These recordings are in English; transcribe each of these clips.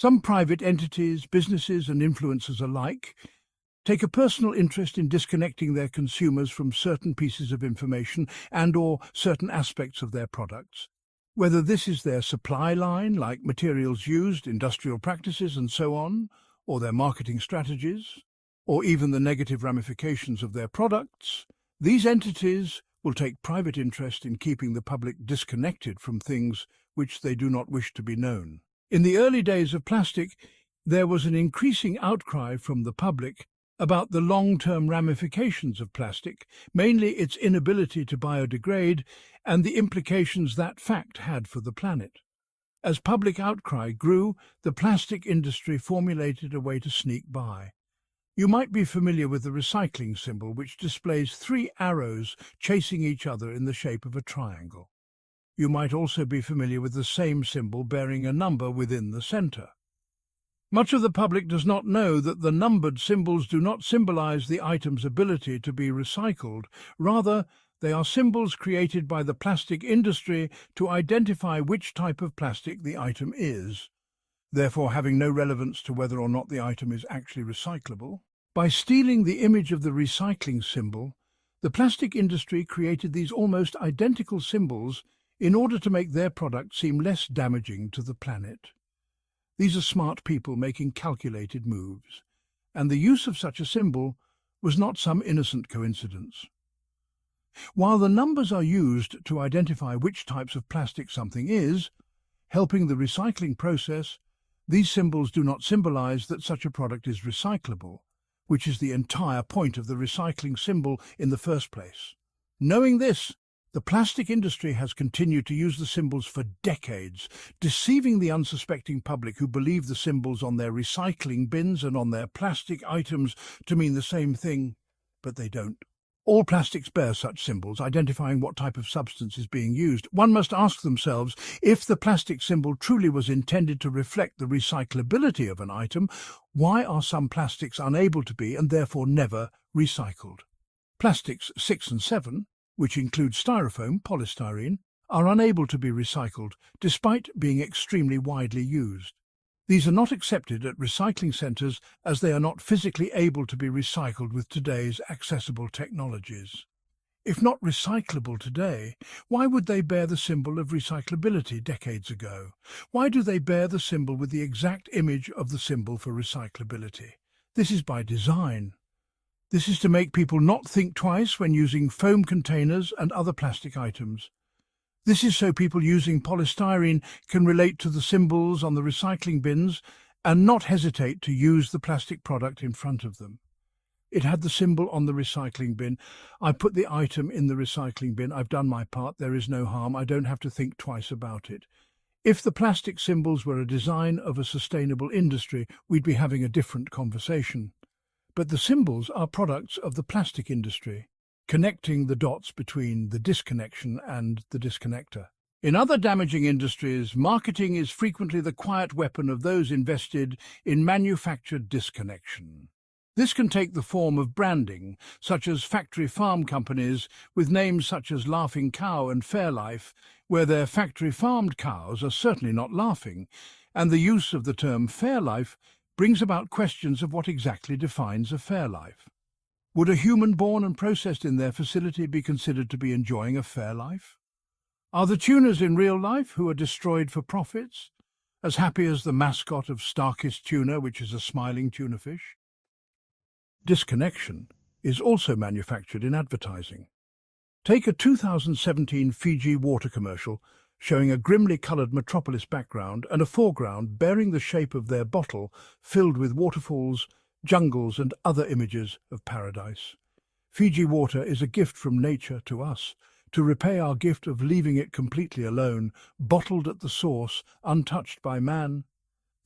Some private entities, businesses and influencers alike take a personal interest in disconnecting their consumers from certain pieces of information and/or certain aspects of their products. Whether this is their supply line, like materials used, industrial practices and so on, or their marketing strategies, or even the negative ramifications of their products, these entities will take private interest in keeping the public disconnected from things which they do not wish to be known. In the early days of plastic, there was an increasing outcry from the public about the long-term ramifications of plastic, mainly its inability to biodegrade and the implications that fact had for the planet. As public outcry grew, the plastic industry formulated a way to sneak by. You might be familiar with the recycling symbol, which displays 3 arrows chasing each other in the shape of a triangle. You might also be familiar with the same symbol bearing a number within the center. Much of the public does not know that the numbered symbols do not symbolize the item's ability to be recycled. Rather, they are symbols created by the plastic industry to identify which type of plastic the item is, therefore having no relevance to whether or not the item is actually recyclable. By stealing the image of the recycling symbol, the plastic industry created these almost identical symbols in order to make their product seem less damaging to the planet. These are smart people making calculated moves, and the use of such a symbol was not some innocent coincidence. While the numbers are used to identify which types of plastic something is, helping the recycling process, these symbols do not symbolize that such a product is recyclable, which is the entire point of the recycling symbol in the first place. Knowing this, the plastic industry has continued to use the symbols for decades, deceiving the unsuspecting public who believe the symbols on their recycling bins and on their plastic items to mean the same thing, but they don't. All plastics bear such symbols, identifying what type of substance is being used. One must ask themselves, if the plastic symbol truly was intended to reflect the recyclability of an item, why are some plastics unable to be and therefore never recycled? Plastics 6 and 7, which include styrofoam, polystyrene, are unable to be recycled, despite being extremely widely used. These are not accepted at recycling centres as they are not physically able to be recycled with today's accessible technologies. If not recyclable today, why would they bear the symbol of recyclability decades ago? Why do they bear the symbol with the exact image of the symbol for recyclability? This is by design. This is to make people not think twice when using foam containers and other plastic items. This is so people using polystyrene can relate to the symbols on the recycling bins and not hesitate to use the plastic product in front of them. It had the symbol on the recycling bin. I put the item in the recycling bin. I've done my part. There is no harm. I don't have to think twice about it. If the plastic symbols were a design of a sustainable industry, we'd be having a different conversation. But the symbols are products of the plastic industry, connecting the dots between the disconnection and the disconnector. In other damaging industries, marketing is frequently the quiet weapon of those invested in manufactured disconnection. This can take the form of branding, such as factory farm companies with names such as Laughing Cow and Fairlife, where their factory-farmed cows are certainly not laughing, and the use of the term Fairlife brings about questions of what exactly defines a fair life. Would a human born and processed in their facility be considered to be enjoying a fair life? Are the tuners in real life, who are destroyed for profits, as happy as the mascot of Starkist Tuna, which is a smiling tuna fish? Disconnection is also manufactured in advertising. Take a 2017 Fiji water commercial showing a grimly coloured metropolis background and a foreground bearing the shape of their bottle filled with waterfalls, jungles and other images of paradise. Fiji water is a gift from nature to us, to repay our gift of leaving it completely alone, bottled at the source, untouched by man.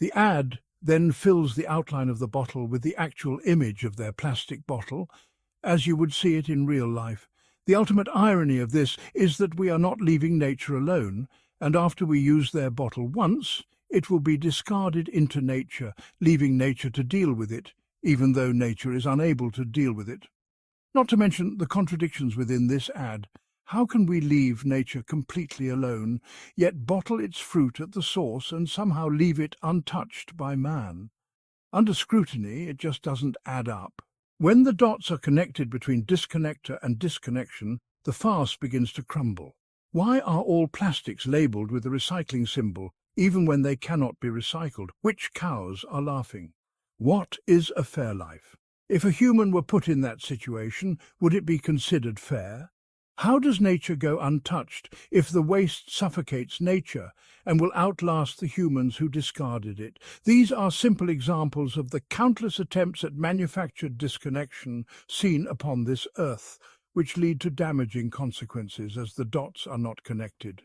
The ad then fills the outline of the bottle with the actual image of their plastic bottle, as you would see it in real life. The ultimate irony of this is that we are not leaving nature alone, and after we use their bottle once, it will be discarded into nature, leaving nature to deal with it, even though nature is unable to deal with it. Not to mention the contradictions within this ad. How can we leave nature completely alone, yet bottle its fruit at the source and somehow leave it untouched by man? Under scrutiny, it just doesn't add up. When the dots are connected between disconnector and disconnection, the farce begins to crumble. Why are all plastics labelled with a recycling symbol, even when they cannot be recycled? Which cows are laughing? What is a fair life? If a human were put in that situation, would it be considered fair? How does nature go untouched if the waste suffocates nature and will outlast the humans who discarded it? These are simple examples of the countless attempts at manufactured disconnection seen upon this earth, which lead to damaging consequences as the dots are not connected.